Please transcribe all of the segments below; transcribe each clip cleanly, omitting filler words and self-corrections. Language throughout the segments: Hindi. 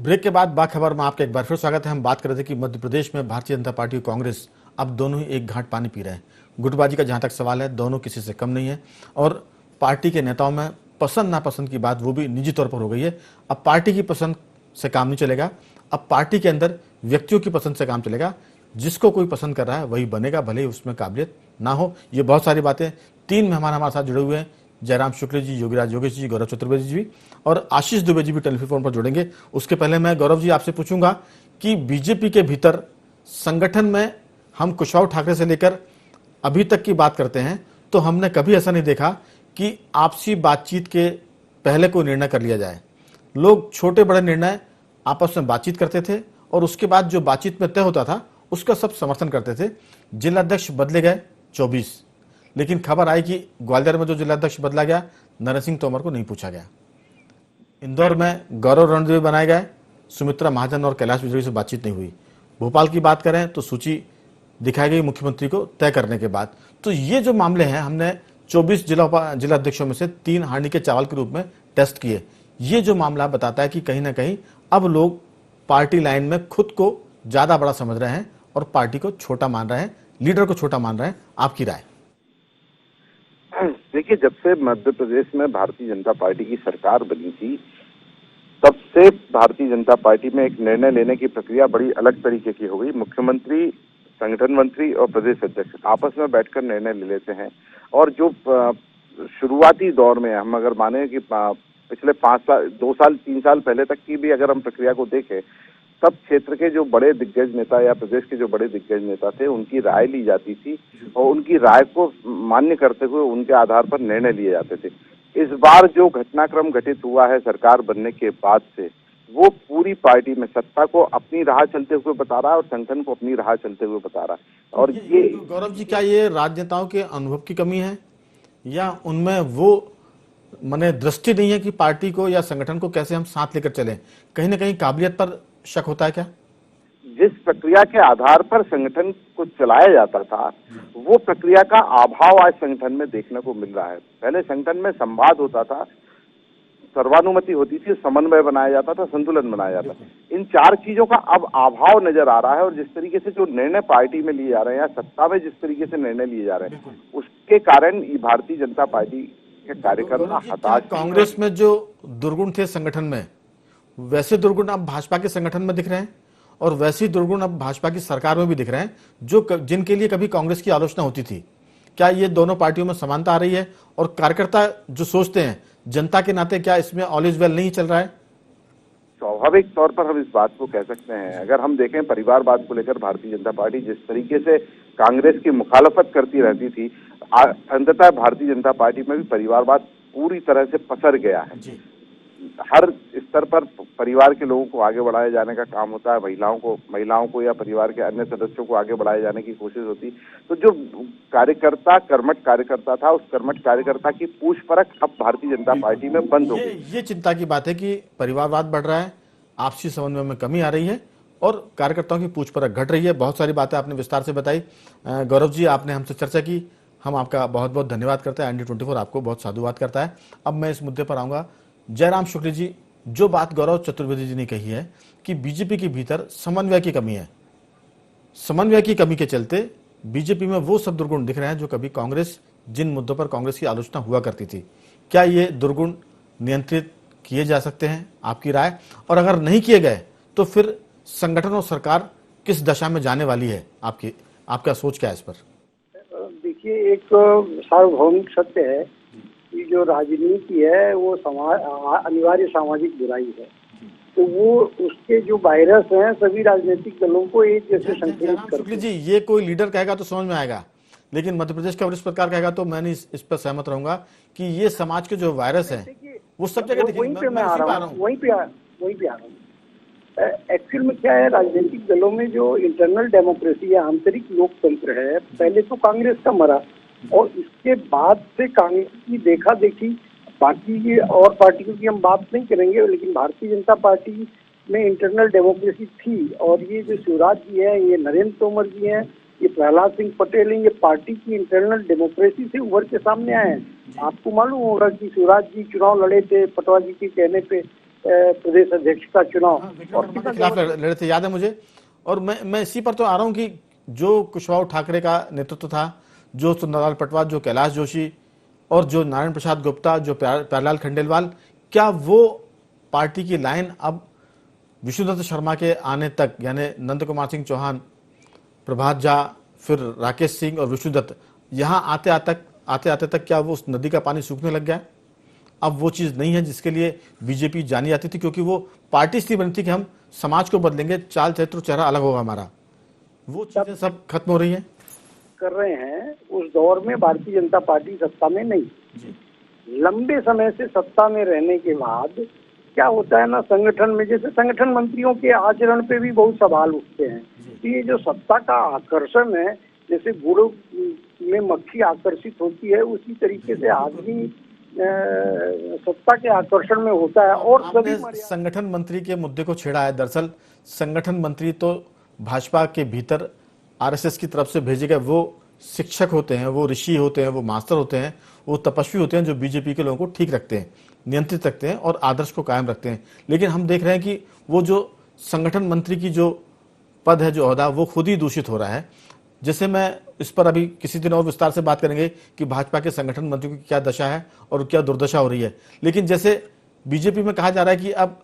ब्रेक के बाद बाखबर में आपका एक बार फिर स्वागत है। हम बात कर रहे थे कि मध्य प्रदेश में भारतीय जनता पार्टी और कांग्रेस अब दोनों ही एक घाट पानी पी रहे हैं। गुटबाजी का जहां तक सवाल है, दोनों किसी से कम नहीं है और पार्टी के नेताओं में पसंद नापसंद की बात वो भी निजी तौर पर हो गई है। अब पार्टी की पसंद से काम नहीं चलेगा, अब पार्टी के अंदर व्यक्तियों की पसंद से काम चलेगा। जिसको कोई पसंद कर रहा है वही बनेगा, भले ही उसमें काबिलियत ना हो। ये बहुत सारी बातें, 3 मेहमान हमारे साथ जुड़े हुए हैं, जयराम शुक्ल जी, योगीराज योगेश जी, गौरव चतुर्वेदी जी और आशीष दुबे जी भी टेलीफोन पर जुड़ेंगे। उसके पहले मैं गौरव जी आपसे पूछूंगा कि बीजेपी के भीतर संगठन में हम कुशवाहा ठाकरे से लेकर अभी तक की बात करते हैं तो हमने कभी ऐसा नहीं देखा कि आपसी बातचीत के पहले कोई निर्णय कर लिया जाए। लोग छोटे बड़े निर्णय आपस में बातचीत करते थे और उसके बाद जो बातचीत में तय होता था उसका सब समर्थन करते थे। जिलाध्यक्ष बदले गए 24, लेकिन खबर आई कि ग्वालियर में जो जिलाध्यक्ष बदला गया, नरेंद्र सिंह तोमर को नहीं पूछा गया। इंदौर में गौरव रणदेव बनाए गए, सुमित्रा महाजन और कैलाश विजयवर्गीय से बातचीत नहीं हुई। भोपाल की बात करें तो सूची दिखाई गई मुख्यमंत्री को तय करने के बाद। तो ये जो मामले हैं, हमने 24 जिलाध्यक्षों में से 3 हांडी के चावल के रूप में टेस्ट किए। ये जो मामला बताता है कि कहीं ना कहीं अब लोग पार्टी लाइन में खुद को ज्यादा बड़ा समझ रहे हैं और पार्टी को छोटा मान रहे हैं, लीडर को छोटा मान रहे हैं। आपकी राय? देखिए, जब से मध्य प्रदेश में भारतीय जनता पार्टी की सरकार बनी थी तब से भारतीय जनता पार्टी में एक निर्णय लेने की प्रक्रिया बड़ी अलग तरीके की हो गई। मुख्यमंत्री, संगठन मंत्री और प्रदेश अध्यक्ष आपस में बैठकर निर्णय ले लेते हैं। और जो शुरुआती दौर में हम अगर माने कि पिछले 5 साल, 2 साल, 3 साल पहले तक की भी अगर हम प्रक्रिया को देखें, तब क्षेत्र के जो बड़े दिग्गज नेता या प्रदेश के जो बड़े दिग्गज नेता थे उनकी राय ली जाती थी और उनकी राय को मान्य करते हुए उनके आधार पर निर्णय लिए जाते थे। इस बार जो घटनाक्रम घटित हुआ है सरकार बनने के बाद से, वो पूरी पार्टी में सत्ता को अपनी राह चलते हुए बता रहा है और संगठन को अपनी राह चलते हुए बता रहा है। और ये गौरव जी, क्या ये राजनेताओं के अनुभव की कमी है या उनमें वो माने दृष्टि नहीं है कि पार्टी को या संगठन को कैसे हम साथ लेकर चलें? कहीं ना कहीं काबिलियत पर शक होता है क्या? जिस प्रक्रिया के आधार पर संगठन को चलाया जाता था, वो प्रक्रिया का अभाव आज संगठन में देखने को मिल रहा है। पहले संगठन में संवाद होता था, सर्वानुमति होती थी, समन्वय बनाया जाता था, संतुलन बनाया जाता था। इन 4 चीजों का अब अभाव नजर आ रहा है और जिस तरीके से जो निर्णय पार्टी में लिए जा रहे हैं या सत्ता में जिस तरीके से निर्णय लिए जा रहे हैं, उसके कारण भारतीय जनता पार्टी के कार्यकर्ता हताश। कांग्रेस में जो दुर्गुण थे संगठन में, वैसे दुर्गुण अब भाजपा के संगठन में दिख रहे हैं और वैसे ही दुर्गुण अब भाजपा की सरकार में भी दिख रहे हैं, जो जिनके लिए कभी कांग्रेस की आलोचना होती थी। क्या ये दोनों पार्टियों में समानता आ रही है? और कार्यकर्ता जो सोचते हैं जनता के नाते, क्या इसमें ऑल इज वेल नहीं चल रहा है? स्वाभाविक तौर पर हम इस बात को कह सकते हैं। अगर हम देखें परिवारवाद को लेकर भारतीय जनता पार्टी जिस तरीके से कांग्रेस की मुखालफत करती रहती थी, अंततः भारतीय जनता पार्टी में भी परिवारवाद पूरी तरह से पसर गया है। हर स्तर पर परिवार के लोगों को आगे बढ़ाए जाने का काम होता है, महिलाओं को या परिवार के अन्य सदस्यों को आगे बढ़ाए जाने की कोशिश होती। तो जो कार्यकर्ता, कर्मठ कार्यकर्ता था, उस कर्मठ कार्यकर्ता की पूछ परख अब भारतीय जनता पार्टी में बंद हो गई। ये चिंता की बात है कि परिवारवाद बढ़ रहा है, आपसी समन्वय में कमी आ रही है और कार्यकर्ताओं की पूछ परख घट रही है। बहुत सारी बातें आपने विस्तार से बताई। गौरव जी, आपने हमसे चर्चा की, हम आपका बहुत बहुत धन्यवाद करते हैं। ND24 आपको बहुत साधुवाद करता है। अब मैं इस मुद्दे पर आऊंगा। जयराम शुक्ल जी, जो बात गौरव चतुर्वेदी जी ने कही है कि बीजेपी के भीतर समन्वय की कमी है, समन्वय की कमी के चलते बीजेपी में वो सब दुर्गुण दिख रहे हैं जो कभी कांग्रेस, जिन मुद्दों पर कांग्रेस की आलोचना हुआ करती थी। क्या ये दुर्गुण नियंत्रित किए जा सकते हैं? आपकी राय? और अगर नहीं किए गए तो फिर संगठन और सरकार किस दशा में जाने वाली है? आपका सोच क्या है इस पर? देखिए, एक सार्वभौमिक सत्य है कि जो राजनीति है वो अनिवार्य सामाजिक बुराई है। तो वो उसके जो वायरस हैं सभी राजनीतिक दलों को एक जैसे संतुलित करते हैं। जी, ये कोई लीडर कहेगा तो समझ में आएगा, लेकिन मध्य प्रदेश का वरिष्ठ पत्रकार कहेगा तो मैं नहीं इस पर सहमत रहूंगा कि ये समाज के जो वायरस है वो सब जगह दिखेगा। वहीं पे मैं आ रहा हूँ, वहीं पे आ रहा हूँ। एक्चुअल में क्या है, राजनीतिक दलों में जो इंटरनल डेमोक्रेसी या आंतरिक लोकतंत्र है, पहले तो कांग्रेस का मरा और इसके बाद से कांग्रेस की देखा देखी, बाकी की और पार्टियों की हम बात नहीं करेंगे, लेकिन भारतीय जनता पार्टी में इंटरनल डेमोक्रेसी थी। और ये जो शिवराज जी हैं, ये नरेंद्र तोमर जी हैं, ये प्रहलाद सिंह पटेल हैं, ये पार्टी की इंटरनल डेमोक्रेसी से उभर के सामने आए हैं। आपको मालूम होगा कि शिवराज जी चुनाव लड़े थे पटवा जी के कहने पे प्रदेश अध्यक्ष का चुनाव और के खिलाफ लड़े थे, याद है मुझे। और मैं इसी पर तो आ रहा हूं कि जो कुशवाहा ठाकरे का नेतृत्व था, जो सुंदरलाल पटवा, जो कैलाश जोशी और जो नारायण प्रसाद गुप्ता, जो प्यारेलाल खंडेलवाल, क्या वो पार्टी की लाइन अब विष्णुदत्त शर्मा के आने तक, यानी नंद कुमार सिंह चौहान, प्रभात झा, फिर राकेश सिंह और विष्णुदत्त, यहाँ आते आते तक क्या वो उस नदी का पानी सूखने लग गया? अब वो चीज नहीं है जिसके लिए बीजेपी जानी जाती थी, क्योंकि वो पार्टी इसलिए बनी थी कि हम समाज को बदलेंगे, चाल चरित्र चेहरा अलग होगा हमारा। वो चीजें सब खत्म हो रही हैं, कर रहे हैं। उस दौर में भारतीय जनता पार्टी सत्ता में नहीं, लंबे समय से सत्ता में रहने के बाद क्या होता है ना, संगठन में जैसे संगठन मंत्रियों के आचरण पे भी बहुत सवाल उठते हैं। तो ये जो सत्ता का आकर्षण है, जैसे गुड़ में मक्खी आकर्षित होती है, उसी तरीके से आदमी सत्ता के आकर्षण में होता है। और सभी संगठन मंत्री के मुद्दे को छेड़ा है। दरअसल संगठन मंत्री तो भाजपा के भीतर आरएसएस की तरफ से भेजे गए वो शिक्षक होते हैं, वो ऋषि होते हैं, वो मास्टर होते हैं, वो तपस्वी होते हैं, जो बीजेपी के लोगों को ठीक रखते हैं, नियंत्रित रखते हैं और आदर्श को कायम रखते हैं। लेकिन हम देख रहे हैं कि वो जो संगठन मंत्री की जो पद है, जो ओहदा, वो खुद ही दूषित हो रहा है। जैसे मैं इस पर अभी किसी दिन और विस्तार से बात करेंगे कि भाजपा के संगठन मंत्रियों की क्या दशा है और क्या दुर्दशा हो रही है। लेकिन जैसे बीजेपी में कहा जा रहा है कि अब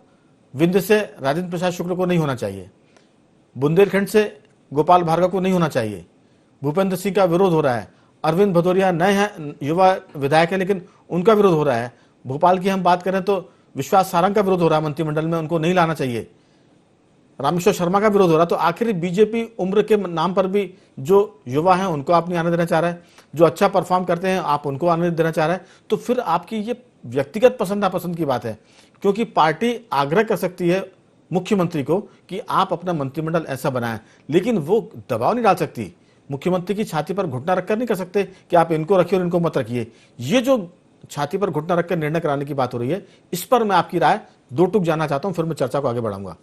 विंध्य से राजेंद्र प्रसाद शुक्ल को नहीं होना चाहिए, बुंदेलखंड से गोपाल भार्गव को नहीं होना चाहिए, भूपेंद्र सिंह का विरोध हो रहा है, अरविंद भदौरिया नए हैं, युवा विधायक है, लेकिन उनका विरोध हो रहा है। भोपाल की हम बात करें तो विश्वास सारंग का विरोध हो रहा है, मंत्रिमंडल में उनको नहीं लाना चाहिए। रामेश्वर शर्मा का विरोध हो रहा है। तो आखिर बीजेपी उम्र के नाम पर भी जो युवा हैं उनको आप नहीं आने देना चाह रहा है, जो अच्छा परफॉर्म करते हैं आप उनको आने देना चाह रहा है। तो फिर आपकी ये व्यक्तिगत पसंद नापसंद की बात है, क्योंकि पार्टी आग्रह कर सकती है मुख्यमंत्री को कि आप अपना मंत्रिमंडल ऐसा बनाएं, लेकिन वो दबाव नहीं डाल सकती। मुख्यमंत्री की छाती पर घुटना रखकर नहीं कर सकते कि आप इनको रखिए और इनको मत रखिए। ये जो छाती पर घुटना रखकर निर्णय कराने की बात हो रही है, इस पर मैं आपकी राय दो टूक जानना चाहता हूं, फिर मैं चर्चा को आगे बढ़ाऊंगा।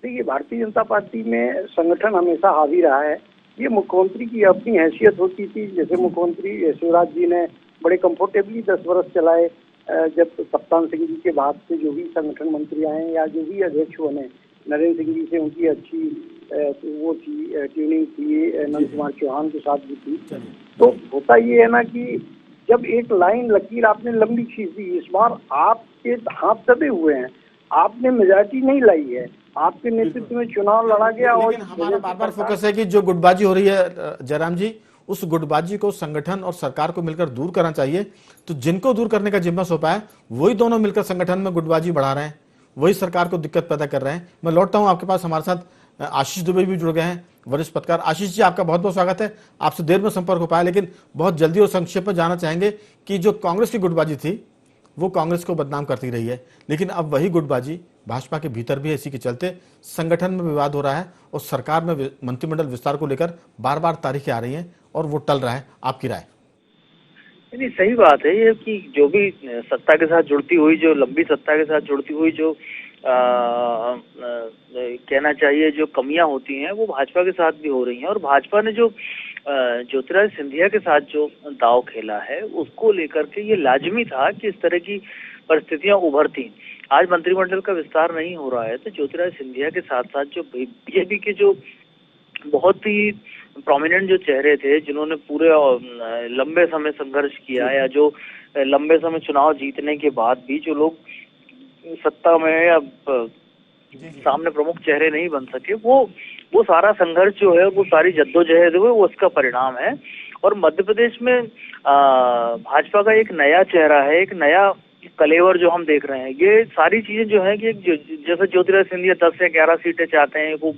देखिए, भारतीय जनता पार्टी में संगठन हमेशा हावी रहा है। ये मुख्यमंत्री की अपनी हैसियत होती थी। जैसे मुख्यमंत्री शिवराज जी ने बड़े कंफर्टेबली 10 वर्ष चलाए। जब कप्तान सिंह जी के बाद से जो भी संगठन मंत्री आए या जो भी अध्यक्ष बने, नरेंद्र सिंह जी से उनकी अच्छी वो थी, ट्यूनिंग थी, नंद कुमार चौहान के साथ भी थी। तो होता ये है ना कि जब एक लाइन लकीर आपने लंबी खींच दी, इस बार आपके हाथ दबे हुए हैं, आपने मेजॉरिटी नहीं लाई है, आपके नेतृत्व में चुनाव लड़ा गया। और हमारा बार बार फोकस है कि जो गुटबाजी हो रही है जयराम जी, उस गुटबाजी को संगठन और सरकार को मिलकर दूर करना चाहिए। तो जिनको दूर करने का जिम्मा सौंपा है वही दोनों मिलकर संगठन में गुटबाजी बढ़ा रहे हैं, वही सरकार को दिक्कत पैदा कर रहे हैं। मैं लौटता हूं आपके पास। हमारे साथ आशीष दुबे भी जुड़ गए हैं, वरिष्ठ पत्रकार। आशीष जी, आपका बहुत बहुत स्वागत है। आपसे देर में संपर्क हो पाया, लेकिन बहुत जल्दी और संक्षेप में जानना चाहेंगे कि जो कांग्रेस की गुटबाजी थी वो कांग्रेस को बदनाम करती रही है, लेकिन अब वही गुटबाजी भाजपा के भीतर भी है। इसी के चलते संगठन में विवाद हो रहा है और सरकार में मंत्रिमंडल विस्तार को लेकर बार बार तारीखें आ रही हैं और वो टल रहा है। आपकी राय? नहीं, सही बात है ये कि जो भी सत्ता के साथ जुड़ती हुई, जो लंबी सत्ता के साथ जुड़ती हुई जो कहना चाहिए जो कमियां होती हैं वो भाजपा के साथ भी हो रही हैं। और भाजपा ने जो ज्योतिरादित्य सिंधिया के साथ जो दांव खेला है उसको लेकर के ये लाजमी था कि इस तरह की परिस्थितियां उभरती। आज मंत्रिमंडल का विस्तार नहीं हो रहा है तो ज्योतिरादित्य सिंधिया के साथ साथ जो बीजेपी के जो बहुत ही प्रोमिनेंट जो चेहरे थे, जिन्होंने पूरे लंबे समय संघर्ष किया या जो लंबे समय चुनाव जीतने के बाद भी जो लोग सत्ता में या सामने प्रमुख चेहरे नहीं बन सके, वो सारा संघर्ष जो है, वो सारी जद्दोजहद है, वो उसका परिणाम है। और मध्य प्रदेश में भाजपा का एक नया चेहरा है, एक नया कलेवर जो हम देख रहे हैं। ये सारी चीजें जो है कि जैसे ज्योतिरादित्य सिंधिया 10 से 11 सीटें चाहते हैं वो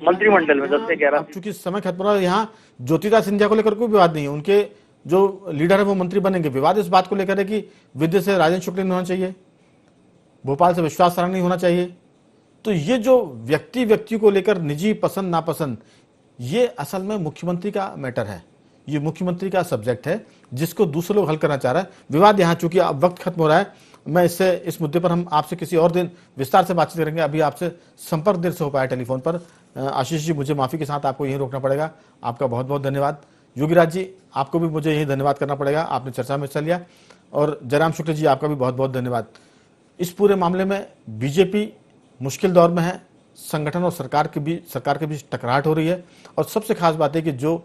मंत्रिमंडल में 10 से 11। चूंकि समय खत्म हो रहा है, यहाँ ज्योतिरादित्य सिंधिया को लेकर कोई विवाद नहीं है। उनके जो लीडर है वो मंत्री बनेंगे। विवाद इस बात को लेकर है कि विद्या से राजेंद्र शुक्ल नहीं होना चाहिए, भोपाल से विश्वास सारंग नहीं होना चाहिए। तो ये जो व्यक्ति को लेकर निजी पसंद नापसंद, ये असल में मुख्यमंत्री का मैटर है, ये मुख्यमंत्री का सब्जेक्ट है जिसको दूसरे लोग हल करना चाह रहा है। विवाद यहाँ चूंकि अब वक्त खत्म हो रहा है, मैं इस मुद्दे पर हम आपसे किसी और दिन विस्तार से बातचीत करेंगे। अभी आपसे संपर्क देर से हो पाया टेलीफोन पर। आशीष जी, मुझे माफी के साथ आपको यहीं रोकना पड़ेगा। आपका बहुत बहुत धन्यवाद। योगीराज जी, आपको भी मुझे यही धन्यवाद करना पड़ेगा, आपने चर्चा में हिस्सा लिया। और जयराम शुक्ल जी, आपका भी बहुत बहुत धन्यवाद। इस पूरे मामले में बीजेपी मुश्किल दौर में है, संगठन और सरकार के बीच टकराहट हो रही है। और सबसे खास बात है कि जो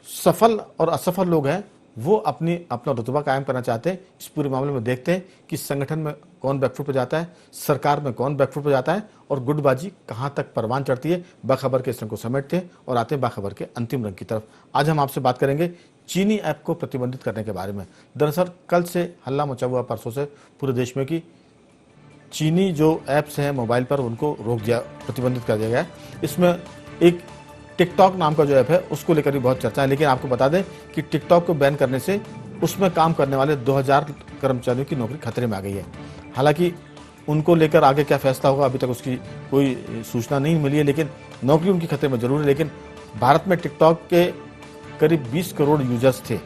सफल और असफल लोग हैं वो अपना रुतबा कायम करना चाहते हैं। इस पूरे मामले में देखते हैं कि संगठन में कौन बैकफुट पर जाता है, सरकार में कौन बैकफुट पर जाता है और गुटबाजी कहां तक परवान चढ़ती है। बाखबर के इस रंग को समेटते हैं और आते हैं बाखबर के अंतिम रंग की तरफ। आज हम आपसे बात करेंगे चीनी ऐप को प्रतिबंधित करने के बारे में। दरअसल कल से हल्ला मचा हुआ, परसों से पूरे देश में कि चीनी जो ऐप्स हैं मोबाइल पर उनको प्रतिबंधित कर दिया गया है। इसमें एक टिकटॉक नाम का जो ऐप है उसको लेकर भी बहुत चर्चा है, लेकिन आपको बता दें कि टिकटॉक को बैन करने से उसमें काम करने वाले 2000 कर्मचारियों की नौकरी खतरे में आ गई है। हालांकि उनको लेकर आगे क्या फैसला होगा अभी तक उसकी कोई सूचना नहीं मिली है, लेकिन नौकरी उनकी खतरे में जरूर है। लेकिन भारत में टिकटॉक के करीब 20 करोड़ यूजर्स थे,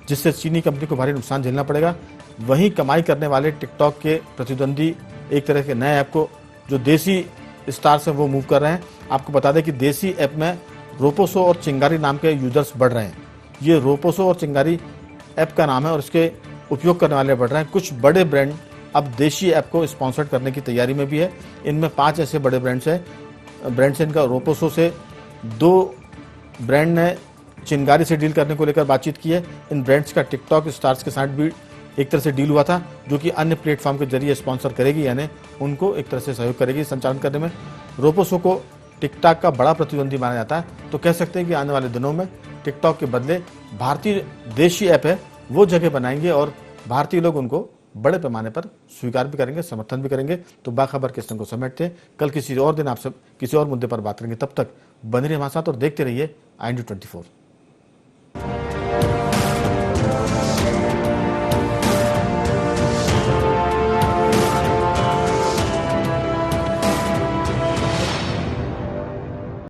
जिससे चीनी कंपनी को भारी नुकसान झेलना पड़ेगा। वहीं कमाई करने वाले टिकटॉक के प्रतिद्वंदी एक तरह के नए ऐप को जो देसी स्टार्स हैं वो मूव कर रहे हैं। आपको बता दें कि देसी ऐप में रोपोसो और चिंगारी नाम के यूजर्स बढ़ रहे हैं। ये रोपोसो और चिंगारी ऐप का नाम है और इसके उपयोग करने वाले बढ़ रहे हैं। कुछ बड़े ब्रांड अब देशी ऐप को स्पॉन्सर करने की तैयारी में भी है। इनमें 5 ऐसे बड़े ब्रांड्स हैं। इनका रोपोसो से 2 ब्रांड ने चिंगारी से डील करने को लेकर बातचीत की है। इन ब्रांड्स का टिकटॉक स्टार्स के साथ भी एक तरह से डील हुआ था, जो कि अन्य प्लेटफॉर्म के जरिए स्पॉन्सर करेगी, यानी उनको एक तरह से सहयोग करेगी संचालन करने में। रोपोसो को टिकटॉक का बड़ा प्रतिद्वंदी माना जाता है, तो कह सकते हैं कि आने वाले दिनों में टिकटॉक के बदले भारतीय देशी ऐप है वो जगह बनाएंगे और भारतीय लोग उनको बड़े पैमाने पर स्वीकार भी करेंगे, समर्थन भी करेंगे। तो बाखबर के संग को समेटते हैं। कल किसी और दिन आपसे किसी और मुद्दे पर बात करेंगे। तब तक बने रहिए हमारे साथ और देखते रहिए IND24।